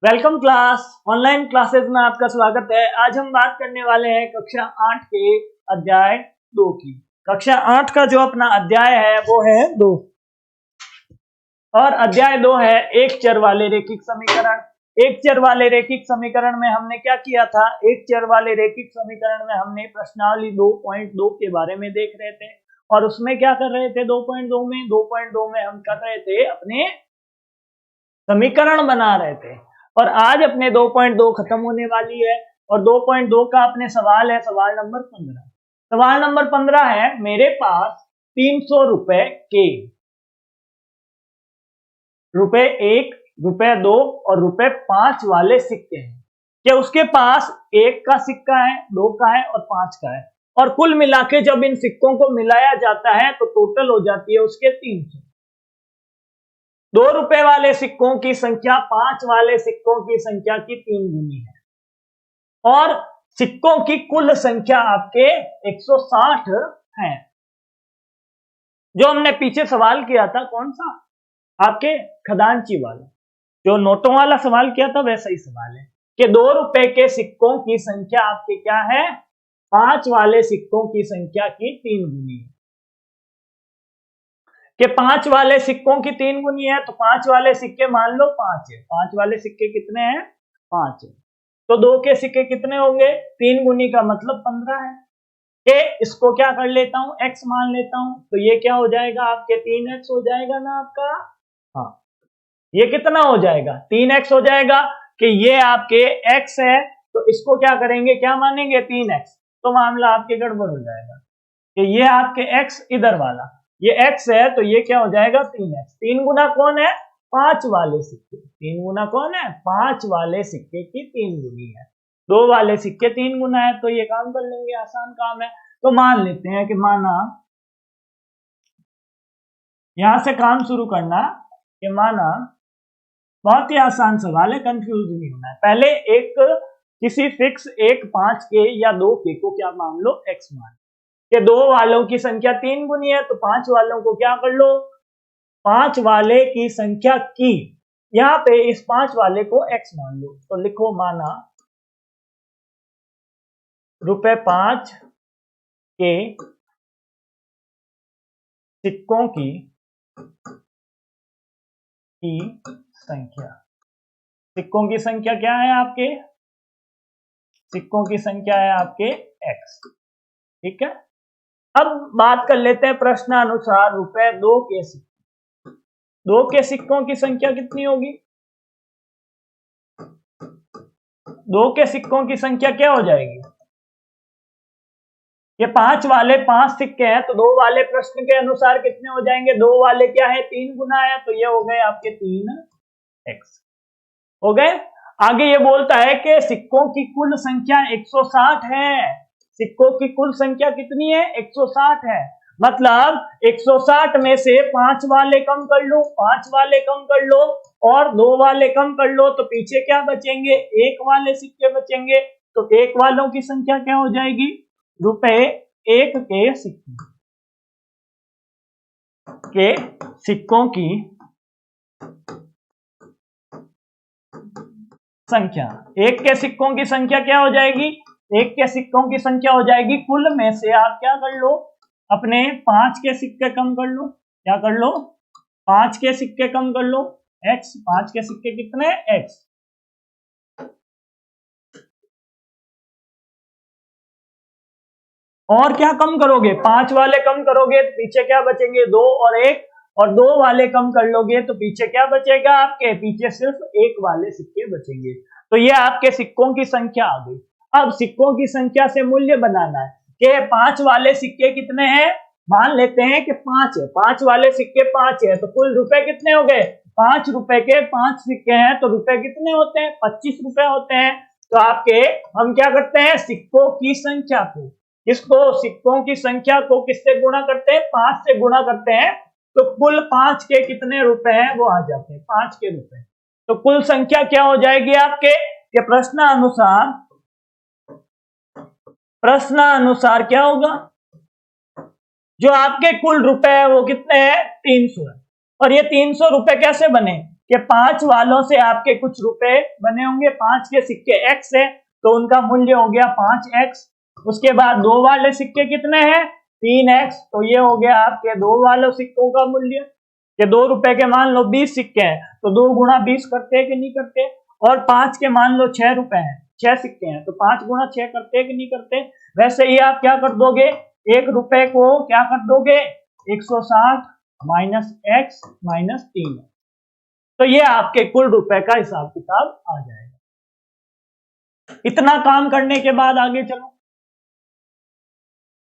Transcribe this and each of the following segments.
Welcome class. Online classes में आपका स्वागत है। आज हम बात करने वाले हैं कक्षा 8 के अध्याय 2 की। कक्षा 8 का जो अपना अध्याय है वो है 2 और अध्याय 2 है एक चर वाले रैखिक समीकरण। एक चर वाले रैखिक समीकरण में हमने क्या किया था? एक चर वाले रैखिक समीकरण में हमने प्रश्नावली 2.2 के बारे में देख रहे थे और उसमें क्या कर रहे थे? 2.2 में हम कर रहे थे अपने समीकरण बना रहे थे और आज अपने 2.2 खत्म होने वाली है और 2.2 का अपने सवाल है सवाल नंबर 15। सवाल नंबर 15 है, मेरे पास 300 रुपए के रुपए 1, रुपए 2 और रुपए 5 वाले सिक्के हैं कि उसके पास 1 का सिक्का है, 2 का है और 5 का है और कुल मिला के जब इन सिक्कों को मिलाया जाता है तो टोटल हो जाती है उसके 300। 2 रुपए वाले सिक्कों की संख्या 5 वाले सिक्कों की संख्या की 3 गुनी है और सिक्कों की कुल संख्या आपके 160 है। जो हमने पीछे सवाल किया था कौन सा? आपके खजांची वाला, जो नोटों वाला सवाल किया था वैसा ही सवाल है कि 2 रुपए के सिक्कों की संख्या आपके क्या है? 5 वाले सिक्कों की संख्या की 3 गुनी है कि 5 वाले सिक्कों की 3 गुनी है तो 5 वाले सिक्के मान लो 5 है। 5 वाले सिक्के कितने हैं? 5 है। तो 2 के सिक्के कितने होंगे? 3 गुनी का मतलब 15 है कि इसको क्या कर लेता हूं? x मान लेता हूं तो ये क्या हो जाएगा? आपके 3x हो जाएगा ना आपका। हाँ, ये कितना हो जाएगा? 3x हो जाएगा कि ये आपके x है तो इसको क्या करेंगे? क्या मानेंगे? 3x। तो मामला आपके गड़बड़ हो जाएगा कि ये आपके x इधर वाला, ये x है तो ये क्या हो जाएगा? 3x। 3 गुना कौन है? 5 वाले सिक्के। 3 गुना कौन है? 5 वाले सिक्के की 3 गुनी है। 2 वाले सिक्के 3 गुना है तो ये काम कर लेंगे, आसान काम है। तो मान लेते हैं कि माना, यहां से काम शुरू करना कि माना, बहुत ही आसान सवाल है, कंफ्यूज नहीं होना है। पहले एक किसी फिक्स 1, 5 के या 2 के को क्या मान लो? x मान के 2 वालों की संख्या 3 गुनी है तो 5 वालों को क्या कर लो? 5 वाले की संख्या की, यहां पे इस 5 वाले को x मान लो तो लिखो माना रुपए 5 के सिक्कों की संख्या। सिक्कों की संख्या क्या है आपके? सिक्कों की संख्या है आपके x। ठीक है, अब बात कर लेते हैं प्रश्नानुसार रुपए 2 के सिक्के। 2 के सिक्कों की संख्या कितनी होगी? 2 के सिक्कों की संख्या क्या हो जाएगी? ये 5 वाले 5 सिक्के हैं तो 2 वाले प्रश्न के अनुसार कितने हो जाएंगे? 2 वाले क्या है? 3 गुना है तो ये हो गए आपके 3x हो गए। आगे ये बोलता है कि सिक्कों की कुल संख्या 160 है। सिक्कों की कुल संख्या कितनी है? 160 है। मतलब 160 में से 5 वाले कम कर लो, 5 वाले कम कर लो और 2 वाले कम कर लो तो पीछे क्या बचेंगे? 1 वाले सिक्के बचेंगे। तो 1 वालों की संख्या क्या हो जाएगी? रुपए 1 के सिक्कों की संख्या। 1 के सिक्कों की संख्या क्या हो जाएगी? 1 के सिक्कों की संख्या हो जाएगी कुल में से आप क्या कर लो? अपने 5 के सिक्के कम कर लो। क्या कर लो? 5 के सिक्के कम कर लो, x। 5 के सिक्के कितने? x। और क्या कम करोगे? 5 वाले कम करोगे तो पीछे क्या बचेंगे? 2 और 1। और 2 वाले कम कर लोगे तो पीछे क्या बचेगा? आपके पीछे सिर्फ 1 वाले सिक्के बचेंगे। तो ये आपके सिक्कों की संख्या आ गई। अब सिक्कों की संख्या से मूल्य बनाना है कि 5 वाले सिक्के कितने हैं? मान लेते हैं कि 5 है। 5 वाले सिक्के 5 है तो कुल रुपए कितने हो गए? 5 रुपए के 5 सिक्के हैं तो रुपए कितने होते हैं? 25 रुपए होते हैं। तो आपके हम क्या करते हैं? सिक्कों की संख्या को, इसको सिक्कों की संख्या को किससे गुणा करते हैं? 5 से गुणा करते हैं तो कुल 5 के कितने रुपए हैं वो आ जाते हैं, 5 के रुपए। तो कुल संख्या क्या हो जाएगी आपके? कि प्रश्नानुसार क्या होगा? जो आपके कुल रुपए है वो कितने हैं? 300 है। और ये 300 रुपए कैसे बने? कि 5 वालों से आपके कुछ रुपए बने होंगे, 5 के सिक्के x है तो उनका मूल्य हो गया 5x। उसके बाद 2 वाले सिक्के कितने हैं 3x, तो ये हो गया आपके 2 वालों सिक्कों का मूल्य। कि 2 रुपए के मान लो 20 सिक्के हैं तो 2 गुणा 20 करते हैं कि नहीं करते। और 5 के मान लो 6 रुपए हैं, 6 सिक्के हैं तो 5 गुणा 6 करते हैं कि नहीं करते। वैसे ही आप क्या कर दोगे, 1 रुपए को क्या कर दोगे 160 माइनस x माइनस 3, तो ये आपके कुल रुपए का हिसाब किताब आ जाएगा। इतना काम करने के बाद आगे चलो,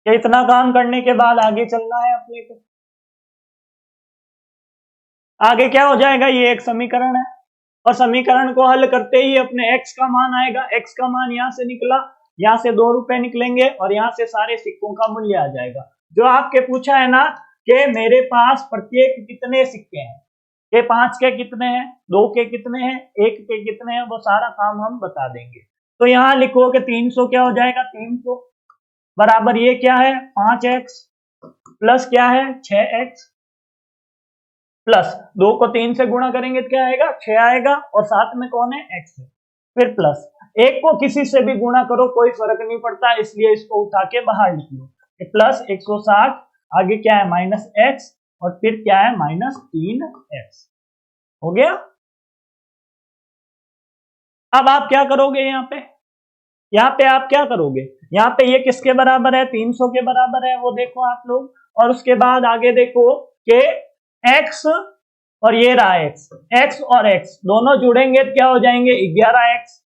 इतना काम करने के बाद आगे चलना है अपने को। आगे क्या हो जाएगा, ये एक समीकरण है और समीकरण को हल करते ही अपने x का मान आएगा। x का मान यहां से निकला, यहां से 2 रुपए निकलेंगे और यहां से सारे सिक्कों का मूल्य आ जाएगा। जो आपके पूछा है ना कि मेरे पास प्रत्येक कितने सिक्के हैं, के 5 के कितने हैं, 2 के कितने हैं, 1 के कितने हैं, वो सारा काम हम बता देंगे। तो यहां लिखो कि 300 क्या हो जाएगा, 300 बराबर ये क्या है 5x प्लस क्या है 6x प्लस 2 को 3 से गुणा करेंगे तो क्या आएगा 6 आएगा और साथ में कौन है x है। फिर प्लस 1 को किसी से भी गुणा करो कोई फर्क नहीं पड़ता, इसलिए इसको उठा के बाहर लिख लो। प्लस 160, आगे क्या है माइनस x और फिर क्या है माइनस 3x। हो गया। अब आप क्या करोगे, यहाँ पे आप क्या करोगे, यहाँ पे ये किसके बराबर है 300 के बराबर है, वो देखो आप लोग। और उसके बाद आगे देखो कि x और ये रहा x और x दोनों जुड़ेंगे तो क्या हो जाएंगे 11x।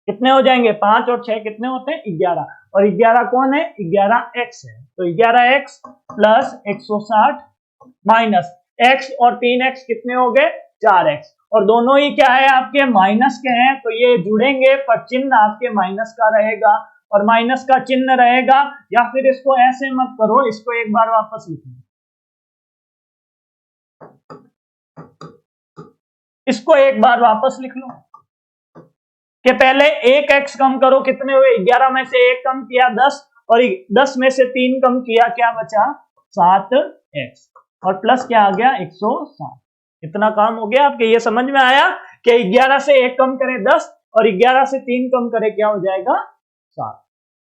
कितने हो जाएंगे 5 और 6 कितने होते हैं 11, और 11 कौन है 11x है। तो 11x प्लस 160 माइनस x और 3x कितने हो गए 4x, और दोनों ही क्या है आपके माइनस के हैं तो ये जुड़ेंगे पर चिन्ह आपके माइनस का रहेगा, और माइनस का चिन्ह रहेगा। या फिर इसको ऐसे मत करो, इसको एक बार वापस लिख लो, इसको एक बार वापस लिख लो कि पहले 1x कम करो, कितने हुए 11 में से 1 कम किया 10, और 10 में से 3 कम किया क्या बचा 7x, और प्लस क्या आ गया 160। इतना काम हो गया आपके। ये समझ में आया कि 11 से 1 कम करे 10 और 11 से 3 कम करे क्या हो जाएगा 7।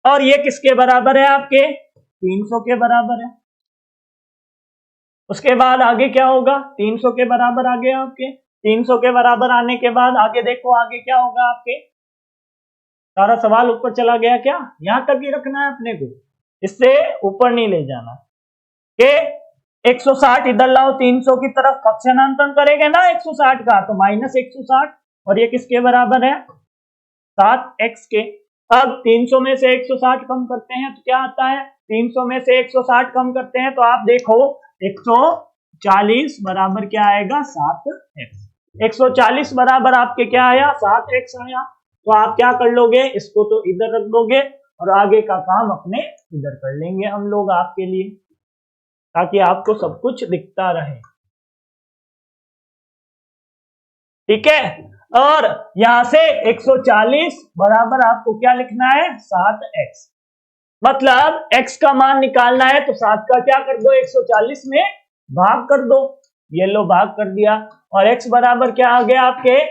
और ये किसके बराबर है आपके 300 के बराबर है। उसके बाद आगे क्या होगा 300 के बराबर आ गया आपके, 300 के बराबर आने के बाद आगे देखो आगे क्या होगा आपके। सारा सवाल ऊपर चला गया क्या, यहां तक ही रखना है अपने को, इससे ऊपर नहीं ले जाना। कि 160 इधर लाओ 300 की तरफ, पक्षांतरण करेंगे ना 160 का तो माइनस 160, और ये किसके बराबर है 7x के। अब 300 में से 160 कम करते हैं तो क्या आता है, 300 में से 160 कम करते हैं तो आप देखो 140 बराबर क्या आएगा 7x। 140 बराबर आपके क्या आया 7x आया। तो आप क्या कर लोगे, इसको तो इधर रख दोगे और आगे का काम अपने इधर कर लेंगे हम लोग आपके लिए, ताकि आपको सब कुछ दिखता रहे। ठीक है। और यहां से 140 बराबर आपको क्या लिखना है 7x, मतलब x का मान निकालना है तो 7 का क्या कर दो 140 में भाग कर दो, ये लो भाग कर दिया, और x बराबर क्या आ गया आपके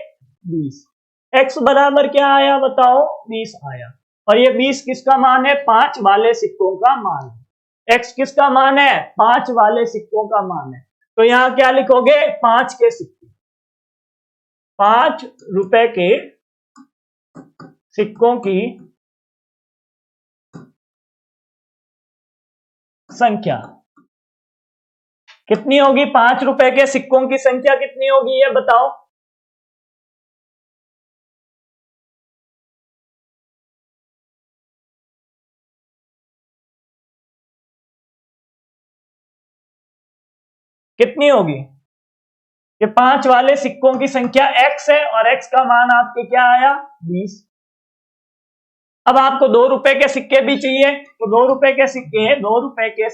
20। x बराबर क्या आया बताओ 20 आया, और ये 20 किसका मान है 5 वाले सिक्कों का मान है। x किसका मान है 5 वाले सिक्कों का मान है। तो यहां क्या लिखोगे 5 के सिक्के, 5 रुपए के सिक्कों की संख्या कितनी होगी, 5 रुपए के सिक्कों की संख्या कितनी होगी ये बताओ। कितनी होगी, कि 5 वाले सिक्कों की संख्या x है और x का मान आपके क्या आया 20। अब आपको 2 रुपए के सिक्के भी चाहिए, तो 2 रुपए के सिक्के, 2 रुपए के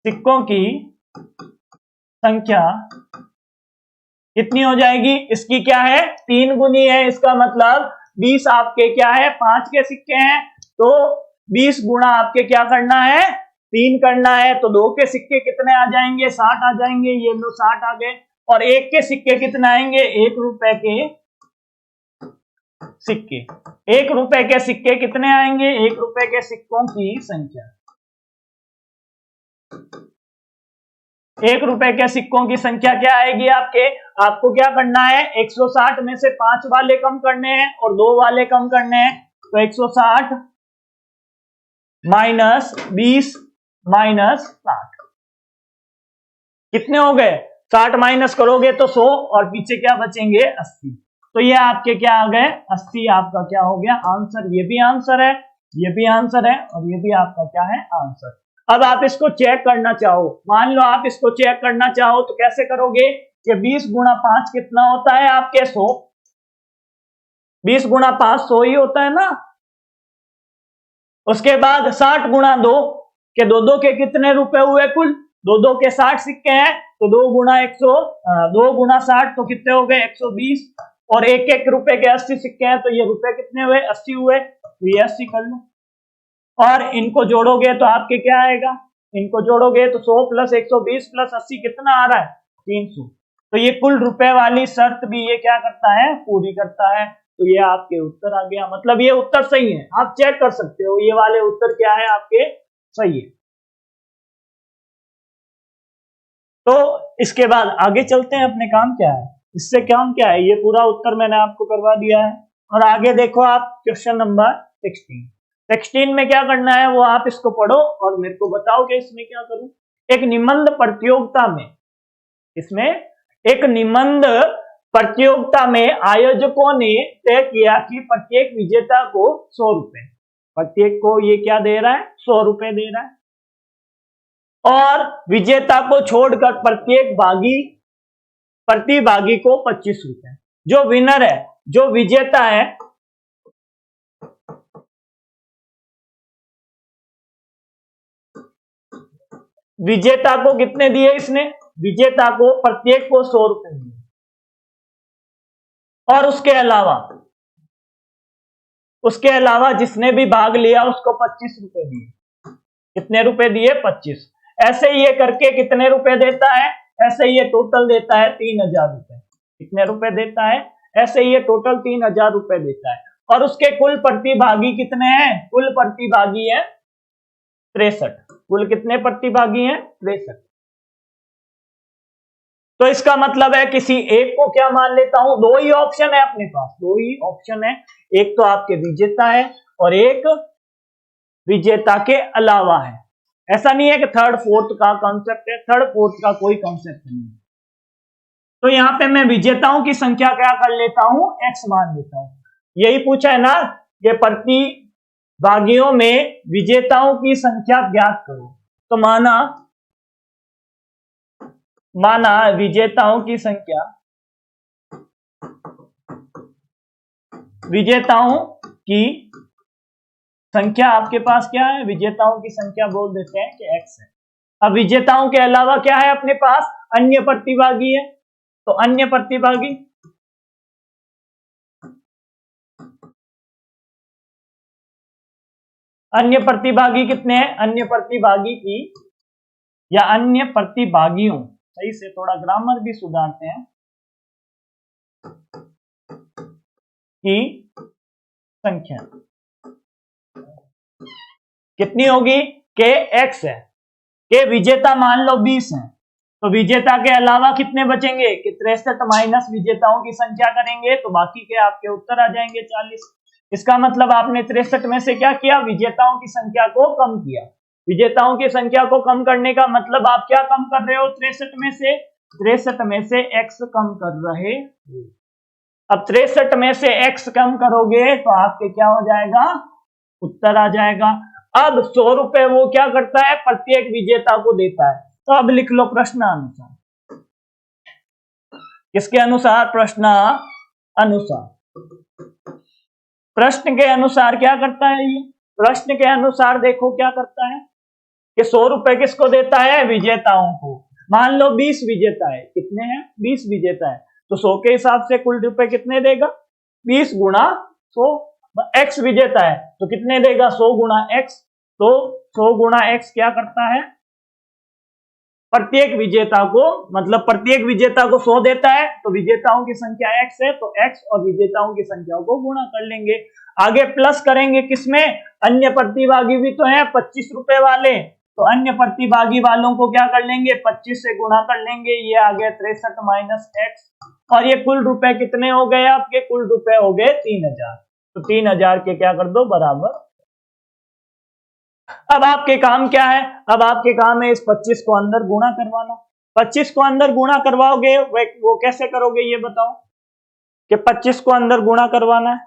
सिक्कों की संख्या कितनी हो जाएगी, इसकी क्या है 3 गुनी है। इसका मतलब 20 आपके क्या है 5 के सिक्के हैं तो 20 गुणा आपके क्या करना है 3 करना है तो 2 के सिक्के कितने आ जाएंगे, 60 आ जाएंगे, ये लो 60 आ गए। और 1 के सिक्के कितने आएंगे, 1 रुपए के सिक्के। 1 रुपए के सिक्के कितने आएंगे, 1 रुपए के सिक्कों की संख्या। 1 रुपए के सिक्कों की संख्या क्या आएगी आपके, आपको क्या करना है, 160 में से 5 वाले कम करने हैं और 2 वाले कम करने हैं। तो 160 माइनस 20 माइनस 60 कितने हो गए, 60 माइनस करोगे तो 100 और पीछे क्या बचेंगे, 80। तो ये आपके क्या आ गए, 80 आपका क्या हो गया आंसर। ये भी आंसर है, ये भी आंसर है और ये भी आपका क्या है आंसर। अब आप इसको चेक करना चाहो, मान लो आप इसको चेक करना चाहो तो कैसे करोगे कि 20 गुणा 5 कितना होता है आपके 100, 20 गुणा 5 100 ही होता है ना। उसके बाद 60 गुणा 2 के 2 के कितने रुपए हुए कुल, 2 के 60 सिक्के हैं तो 2 गुणा 100, 2 गुणा 60 तो कितने हो गए 120 और 1 रुपए के 80 सिक्के हैं तो ये रुपए कितने हुए 80 हुए। तो ये 80 कर लो और इनको जोड़ोगे तो आपके क्या आएगा, इनको जोड़ोगे तो 100 प्लस 120 प्लस 80 कितना आ रहा है 300। तो ये कुल रुपए वाली शर्त भी ये क्या करता है, पूरी करता है। तो ये आपके उत्तर आ गया, मतलब ये उत्तर सही है, आप चेक कर सकते हो ये वाले उत्तर क्या है आपके सही है। तो इसके बाद आगे चलते हैं, अपने काम क्या है, इससे काम क्या है, ये पूरा उत्तर मैंने आपको करवा दिया है। और आगे देखो आप क्वेश्चन नंबर 16 में क्या करना है वो आप इसको पढ़ो और मेरे को बताओ कि इसमें क्या करूं। एक निबंध प्रतियोगिता में, इसमें एक निबंध प्रतियोगिता में आयोजकों ने तय किया कि प्रत्येक विजेता को 100 रुपए, प्रत्येक को ये क्या दे रहा है 100 रुपए दे रहा है और विजेता को छोड़कर प्रत्येक प्रतिभागी को 25 रुपए। जो विनर है, जो विजेता है, विजेता को कितने दिए इसने, विजेता को प्रत्येक को 100 रुपए दिए और उसके अलावा जिसने भी भाग लिया उसको 25 रुपए दिए। कितने रुपए दिए 25। ऐसे ये करके कितने रुपए देता है, ऐसे ये टोटल देता है 3000 रुपए। कितने रुपए देता है, ऐसे ये टोटल 3000 रुपए देता है। और उसके कुल प्रतिभागी कितने हैं, कुल प्रतिभागी है 63। कुल कितने प्रतिभागी हैं 63। तो इसका मतलब है किसी एक को क्या मान लेता हूं, 2 ही ऑप्शन है अपने पास, 2 ही ऑप्शन है, एक तो आपके विजेता है और एक विजेता के अलावा है। ऐसा नहीं है कि थर्ड फोर्थ का कॉन्सेप्ट है, थर्ड फोर्थ का कोई कॉन्सेप्ट नहीं है। तो यहां पे मैं विजेताओं की संख्या क्या कर लेता हूं, x मान लेता हूं। यही पूछा है ना कि प्रतिभागियों में विजेताओं की संख्या ज्ञात करो। तो माना विजेताओं की संख्या, विजेताओं की संख्या आपके पास क्या है, विजेताओं की संख्या बोल देते हैं कि x है। अब विजेताओं के अलावा क्या है अपने पास, अन्य प्रतिभागी है। तो अन्य प्रतिभागी कितने हैं, अन्य प्रतिभागी की या अन्य प्रतिभागियों, सही से थोड़ा ग्रामर भी सुधारते हैं, की संख्या कितनी होगी, के x है, के विजेता मान लो 20 हैं तो विजेता के अलावा कितने बचेंगे कि 63 माइनस विजेताओं की संख्या करेंगे तो बाकी के आपके उत्तर आ जाएंगे 40। इसका मतलब आपने 63 में से क्या किया, विजेताओं की संख्या को कम किया। विजेताओं की संख्या को कम करने का मतलब आप क्या कम कर रहे हो, 63 में से x कम कर रहे हो। अब 63 में से x कम करोगे तो आपके क्या हो जाएगा, उत्तर आ जाएगा। अब 100 रुपए वो क्या करता है, प्रत्येक विजेता को देता है। तो अब लिख लो प्रश्नानुसार, किसके अनुसार, प्रश्न के अनुसार क्या करता है ये, प्रश्न के अनुसार देखो क्या करता है कि 100 रुपए किसको देता है, विजेताओं को। मान लो 20 विजेता है, कितने हैं 20 विजेता है, तो 100 के हिसाब से कुल रुपए कितने देगा, 20 गुणा 100। x विजेता है तो कितने देगा, 100 गुणा x, तो 100 गुणा x क्या करता है, प्रत्येक विजेता को, मतलब प्रत्येक विजेता को 100 देता है, तो विजेताओं की संख्या x है, तो x और विजेताओं की संख्याओं को गुणा कर लेंगे। आगे प्लस करेंगे किसमें, अन्य प्रतिभागी भी तो हैं 25 रुपए वाले, तो अन्य प्रतिभागी वालों को क्या कर लेंगे, 25 से गुणा कर लेंगे, ये आ गया 63 माइनस x, और ये कुल रुपए कितने हो गए आपके, कुल रुपए हो गए 3000, तो 3000 के क्या कर दो बराबर। अब आपके काम क्या है, अब आपके काम है इस 25 को अंदर गुणा करवाना। 25 को अंदर गुणा करवाओगे, वो कैसे करोगे ये बताओ, कि 25 को अंदर गुणा करवाना है।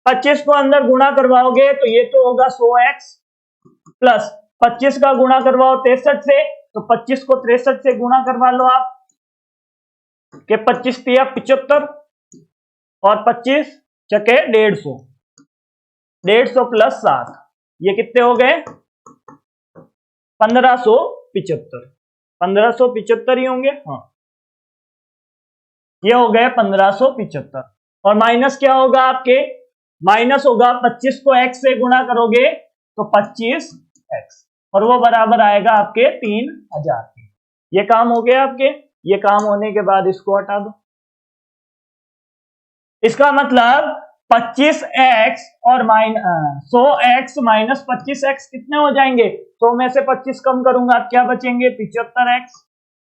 25 को अंदर गुणा करवाओगे तो ये तो होगा 100x प्लस 25 का गुणा करवाओ 63 से, तो 25 को 63 से गुणा करवा लो आप, कि 25 तिया 75 और 25 चके 150, 150 प्लस 7, ये कितने हो गए 1575, 1575 ही होंगे, हाँ ये हो गए 1575, और माइनस क्या होगा आपके, माइनस होगा 25 को x से गुणा करोगे तो 25x, और वो बराबर आएगा आपके 3000 के। ये काम हो गया आपके, ये काम होने के बाद इसको हटा दो, इसका मतलब 25x और 100x माइनस 25x कितने हो जाएंगे, 100 में से 25 कम करूंगा क्या बचेंगे 75x,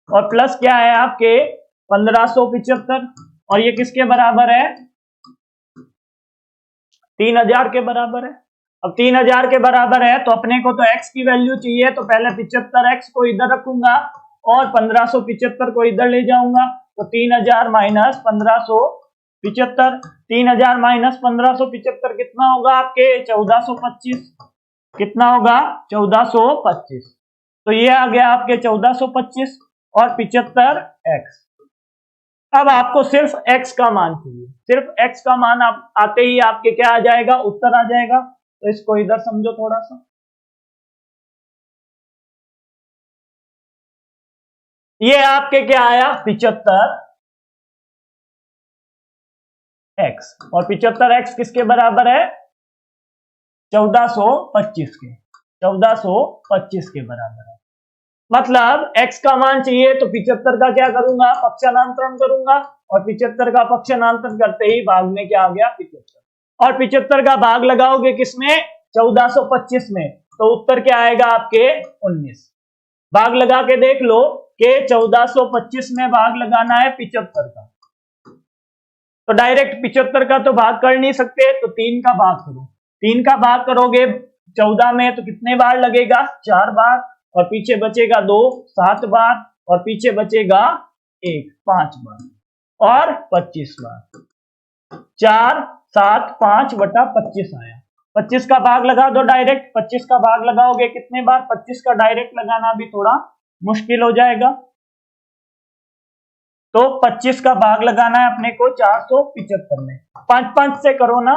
और प्लस क्या है आपके 1575, और ये किसके बराबर है 3000 के बराबर है। अब 3000 के बराबर है तो अपने को तो x की वैल्यू चाहिए, तो पहले 75x को इधर रखूंगा और 1575 को इधर ले जाऊंगा, तो 3000 माइनस 1575, 3000 माइनस 1575 कितना होगा आपके 1425, कितना होगा 1425, तो ये आ गया आपके 1425 और 75x। अब आपको सिर्फ x का मान चाहिए, सिर्फ x का मान आप आते ही आपके क्या आ जाएगा, उत्तर आ जाएगा, तो इसको इधर समझो थोड़ा सा, ये आपके क्या आया 75x, और 75x किसके बराबर है 1425 के, 1425 के बराबर है। मतलब x का मान चाहिए तो 75 का क्या करूंगा, पक्षांतरण करूंगा, और 75 का पक्षांतरण करते ही भाग में क्या आ गया 75, और 75 का भाग लगाओगे किसमें 1425 में, तो उत्तर क्या आएगा आपके 19। भाग लगा के देख लो कि 1425 में भाग लगाना है 75 का, तो डायरेक्ट 75 का तो भाग कर नहीं सकते, तो 3 का भाग करो, 3 का भाग करोगे 14 में तो कितने बार लगेगा 4 बार, और पीछे बचेगा 2 7 बार, और पीछे बचेगा 1 5 बार, और 25 बार, 4 7 5 बटा 25 आया। 25 का भाग लगा दो डायरेक्ट, 25 का भाग लगाओगे कितने बार, 25 का डायरेक्ट लगाना भी थोड़ा मुश्किल हो जाएगा, तो 25 का भाग लगाना है अपने को 475 में, 5 5 से करो ना,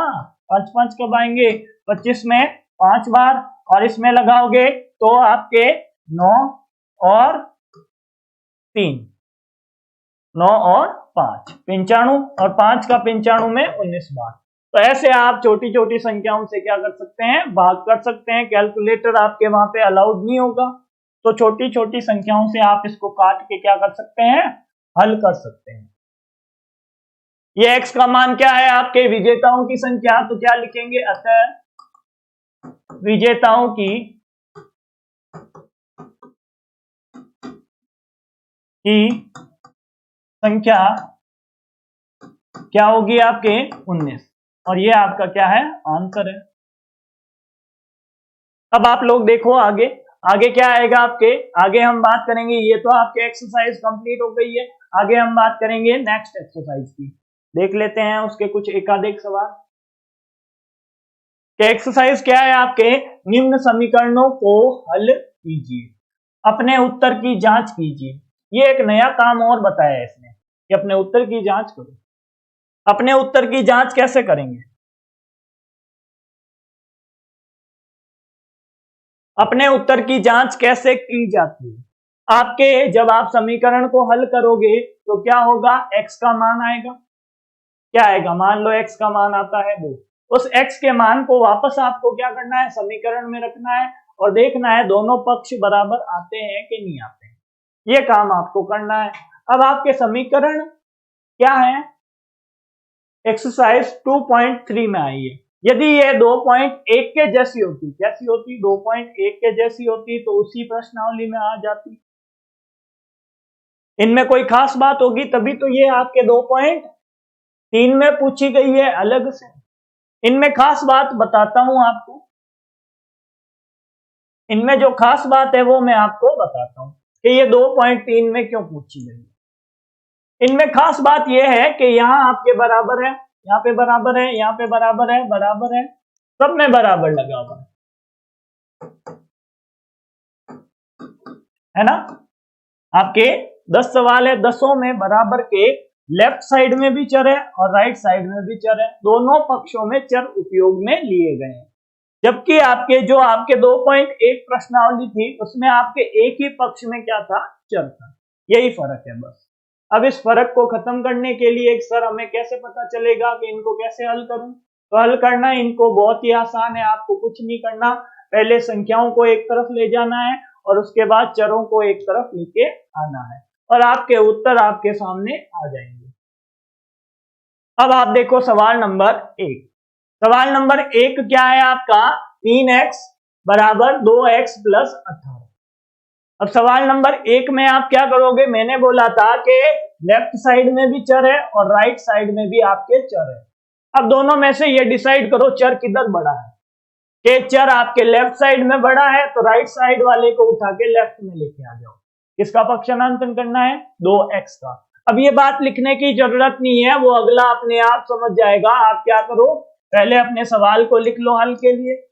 5 5 कब आएंगे 25 में 5 बार, और इसमें लगाओगे तो आपके 9 और 3, 9 और 5 95, और 5 का 95 में 19 बार। तो ऐसे आप छोटी छोटी संख्याओं से क्या कर सकते हैं, भाग कर सकते हैं। कैलकुलेटर आपके वहां पे अलाउड नहीं होगा, तो छोटी छोटी संख्याओं से आप इसको काट के क्या कर सकते हैं, हल कर सकते हैं। ये x का मान क्या है आपके विजेताओं की संख्या, तो क्या लिखेंगे, अतः विजेताओं की संख्या क्या होगी आपके 19, और ये आपका क्या है आंसर है। अब आप लोग देखो आगे, आगे क्या आएगा आपके, आगे हम बात करेंगे, ये तो आपके एक्सरसाइज कंप्लीट हो गई है, आगे हम बात करेंगे नेक्स्ट एक्सरसाइज की। देख लेते हैं उसके कुछ एकाधिक सवाल। एक्सरसाइज क्या है आपके, निम्न समीकरणों को हल कीजिए, अपने उत्तर की जांच कीजिए। ये एक नया काम और बताया है इसने कि अपने उत्तर की जांच करो। अपने उत्तर की जांच कैसे करेंगे, अपने उत्तर की जांच कैसे की जाती है, आपके जब आप समीकरण को हल करोगे तो क्या होगा, x का मान आएगा, क्या आएगा, मान लो x का मान आता है 2, उस x के मान को वापस आपको क्या करना है, समीकरण में रखना है, और देखना है दोनों पक्ष बराबर आते हैं कि नहीं आते हैं। ये काम आपको करना है। अब आपके समीकरण क्या है, एक्सरसाइज 2.3 में आई है। यदि ये 2.1 के जैसी होती, कैसी होती, 2.1 के जैसी होती तो उसी प्रश्नावली में आ जाती। इनमें कोई खास बात होगी तभी तो ये आपके 2.3 में पूछी गई है अलग से। इनमें खास बात बताता हूं आपको, इनमें जो खास बात है वो मैं आपको बताता हूं कि ये 2.3 में क्यों पूछी गई है। इनमें खास बात यह है कि यहाँ आपके बराबर है, यहाँ पे बराबर है, यहाँ पे बराबर है, बराबर है, सब में बराबर लगा हुआ है ना। आपके 10 सवाल है, 10 में बराबर के लेफ्ट साइड में भी चर है और राइट साइड में भी चर है, दोनों पक्षों में चर उपयोग में लिए गए हैं। जबकि आपके जो आपके 2.1 प्रश्नावली थी उसमें आपके एक ही पक्ष में क्या था, चर था। यही फर्क है बस। अब इस फर्क को खत्म करने के लिए एक सर हमें कैसे पता चलेगा कि इनको कैसे हल करूं, तो हल करना इनको बहुत ही आसान है। आपको कुछ नहीं करना, पहले संख्याओं को एक तरफ ले जाना है और उसके बाद चरों को एक तरफ लेके आना है और आपके उत्तर आपके सामने आ जाएंगे। अब आप देखो सवाल नंबर 1। सवाल नंबर 1 क्या है आपका, 3x बराबर 2x प्लस 18। अब सवाल नंबर 1 में आप क्या करोगे, मैंने बोला था कि लेफ्ट साइड में भी चर है और राइट साइड में भी आपके चर है। अब दोनों में से ये डिसाइड करो चर किधर बड़ा है। कि चर आपके लेफ्ट साइड में बड़ा है तो राइट साइड वाले को उठा के लेफ्ट में लेके आ जाओ। किसका पक्षांतरण करना है, 2x का। अब ये बात लिखने की जरूरत नहीं है, वो अगला अपने आप समझ जाएगा। आप क्या करो, पहले अपने सवाल को लिख लो हल के लिए।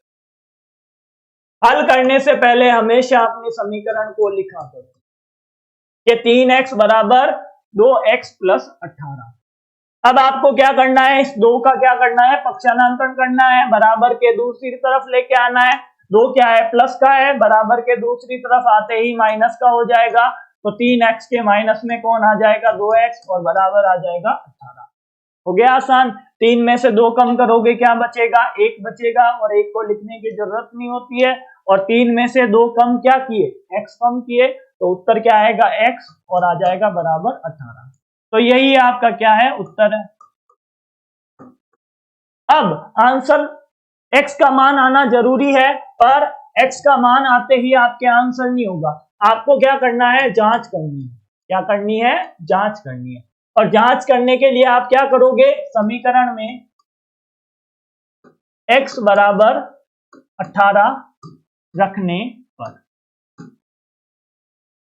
हल करने से पहले हमेशा अपने समीकरण को लिखा करो कि 3x बराबर 2x प्लस 18। अब आपको क्या करना है, इस 2 का क्या करना है, पक्षांतरण करना है, बराबर के दूसरी तरफ लेके आना है। 2 क्या है, प्लस का है, बराबर के दूसरी तरफ आते ही माइनस का हो जाएगा। तो 3x के माइनस में कौन आ जाएगा, 2x, और बराबर आ जाएगा 18। हो गया आसान। 3 में से 2 कम करोगे क्या बचेगा, 1 बचेगा और 1 को लिखने की जरूरत नहीं होती है। और 3 में से 2 कम क्या किए, x कम किए, तो उत्तर क्या आएगा, x, और आ जाएगा बराबर 18। तो यही आपका क्या है, उत्तर है। अब आंसर x का मान आना जरूरी है, पर x का मान आते ही आपके आंसर नहीं होगा। आपको क्या करना है, जांच करनी है। क्या करनी है, जांच करनी है। और जांच करने के लिए आप क्या करोगे, समीकरण में x बराबर 18 रखने पर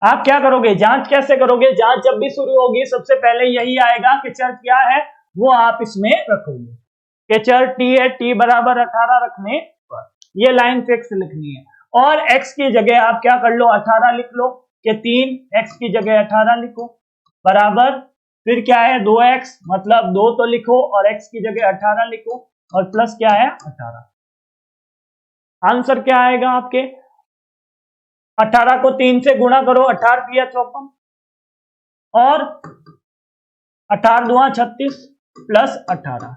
आप क्या करोगे, जांच कैसे करोगे, जांच जब भी शुरू होगी सबसे पहले यही आएगा कि चर क्या है वो आप इसमें रखोगे। कि चर t है, t बराबर 18 रखने पर ये लाइन फिक्स लिखनी है। और x की जगह आप क्या कर लो, 18 लिख लो। कि 3x की जगह 18 लिखो, बराबर फिर क्या है 2x, मतलब 2 तो लिखो और x की जगह 18 लिखो, और प्लस क्या है 18। आंसर क्या आएगा आपके, 18 को 3 से गुणा करो, 18 3 54, और 18 दूना 36 प्लस 18,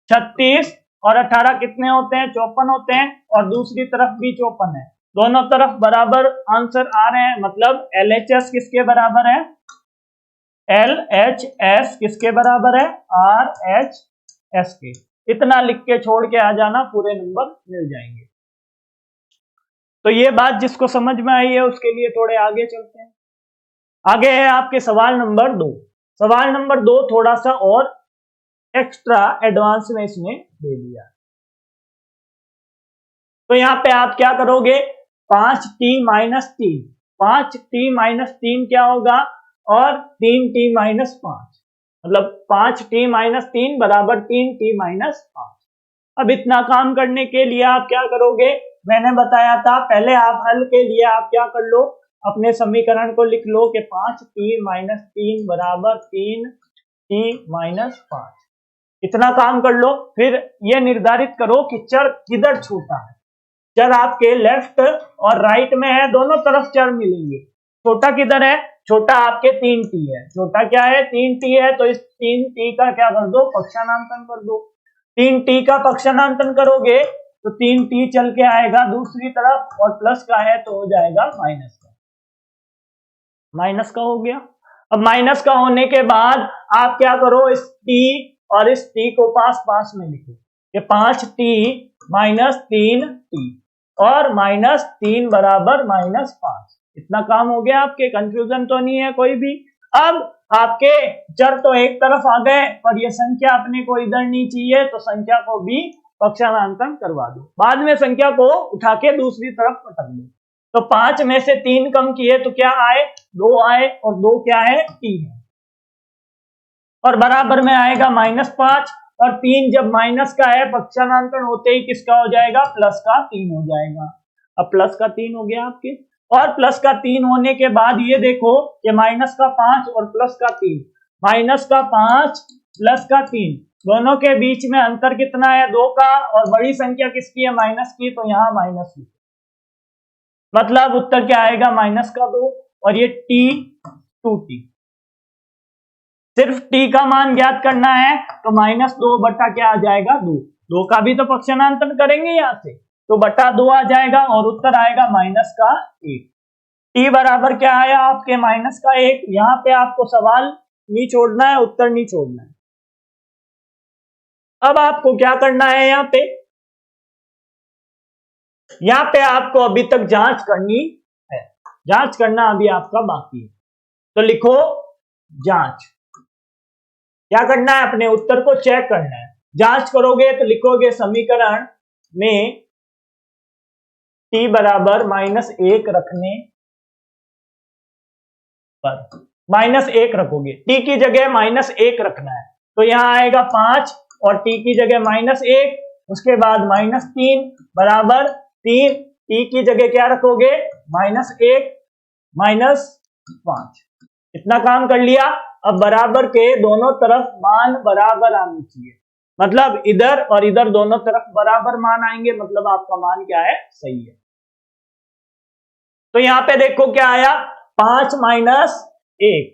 36 और 18 कितने होते हैं, 54 होते हैं, और दूसरी तरफ भी 54 है। दोनों तरफ बराबर आंसर आ रहे हैं, मतलब LHS किसके बराबर है, LHS किसके बराबर है, RHS के। इतना लिख के छोड़ के आ जाना, पूरे नंबर मिल जाएंगे। तो ये बात जिसको समझ में आई है उसके लिए थोड़े आगे चलते हैं। आगे है आपके सवाल नंबर 2। सवाल नंबर 2 थोड़ा सा और एक्स्ट्रा एडवांस में इसमें दे दिया। तो यहां पे आप क्या करोगे, 5t माइनस 3, 5t माइनस 3 क्या होगा, और 3t माइनस 5, मतलब 5t माइनस 3 बराबर 3t माइनस 5। अब इतना काम करने के लिए आप क्या करोगे, मैंने बताया था पहले आप हल के लिए आप क्या कर लो, अपने समीकरण को लिख लो कि 5t माइनस 3 बराबर 3t माइनस 5। इतना काम कर लो। फिर ये निर्धारित करो कि चर किधर छूटा है। चर आपके लेफ्ट और राइट में है, दोनों तरफ चर मिलेंगे। छोटा किधर है, छोटा आपके 3t है। छोटा क्या है, 3t है, तो इस 3t का क्या कर दो, पक्षांतरण कर दो। 3t का पक्षांतरण करोगे तो 3t चल के आएगा दूसरी तरफ, और प्लस का है तो हो जाएगा माइनस का। माइनस का हो गया। अब माइनस का होने के बाद आप क्या करो, इस t और इस t को पास पास में लिखो, ये 5t माइनस 3t और माइनस 3 बराबर माइनस 5। इतना काम हो गया आपके, कंफ्यूजन तो नहीं है कोई भी। अब आपके चर तो एक तरफ आ गए, और ये संख्या अपने को इधर नहीं चाहिए, तो संख्या को भी पक्षांतरण करवा दो। बाद में संख्या को उठा के दूसरी तरफ पटक दो। तो 5 में से 3 कम किए तो क्या आए, 2 आए, और 2 क्या है, 3 है, और बराबर में आएगा -5, और 3 जब माइनस का है पक्षांतरण होते ही किसका हो जाएगा, प्लस का 3 हो जाएगा। अब प्लस का 3 हो गया आपके, और प्लस का 3 होने के बाद ये देखो कि माइनस का 5 और प्लस का 3, माइनस का 5 प्लस का 3, दोनों के बीच में अंतर कितना है, 2 का, और बड़ी संख्या किसकी है, माइनस की, तो यहाँ माइनस की, मतलब उत्तर क्या आएगा, माइनस का 2, और ये t 2t। सिर्फ t का मान ज्ञात करना है, तो -2 बटा क्या आ जाएगा, 2। 2 का भी तो पक्षांतरण करेंगे यहाँ से, तो बटा 2 आ जाएगा, और उत्तर आएगा माइनस का 1। t बराबर क्या आया आपके, माइनस का 1। यहाँ पे आपको सवाल नहीं छोड़ना है, उत्तर नहीं छोड़ना है। अब आपको क्या करना है, यहाँ पे आपको अभी तक जांच करनी है, जांच करना अभी आपका बाकी है। तो लिखो जांच, क्या करना है, अपने उत्तर को चेक करना है। जांच करोगे तो लिखोगे समीकरण में t बराबर -1 रखने पर, -1 रखोगे, t की जगह -1 रखना है, तो यहाँ आएगा 5, और t की जगह -1, उसके बाद -3 बराबर 3, t की जगह क्या रखोगे, -1 -5। इतना काम कर लिया। अब बराबर के दोनों तरफ मान बराबर आने चाहिए, मतलब इधर और इधर दोनों तरफ बराबर मान आएंगे, मतलब आपका मान क्या है, सही है। तो यहाँ पे देखो क्या आया, 5 -1,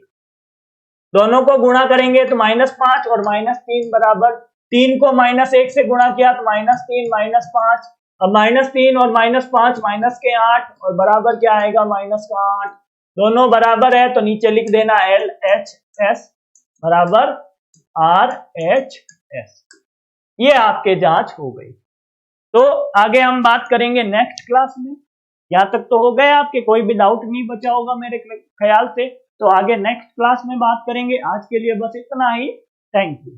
दोनों को गुणा करेंगे तो -5 और -3 बराबर, 3 को -1 से गुणा किया तो -3 -5, अब -3 और -5 माइनस के 8, और बराबर क्या आएगा, -8। दोनों बराबर है तो नीचे लिख देना LHS बराबर RHS। ये आपके जांच हो गई। तो आगे हम बात करेंगे नेक्स्ट क्लास में। यहाँ तक तो हो गए आपके, कोई भी डाउट नहीं बचा होगा मेरे ख्याल से। तो आगे नेक्स्ट क्लास में बात करेंगे। आज के लिए बस इतना ही। Thank you.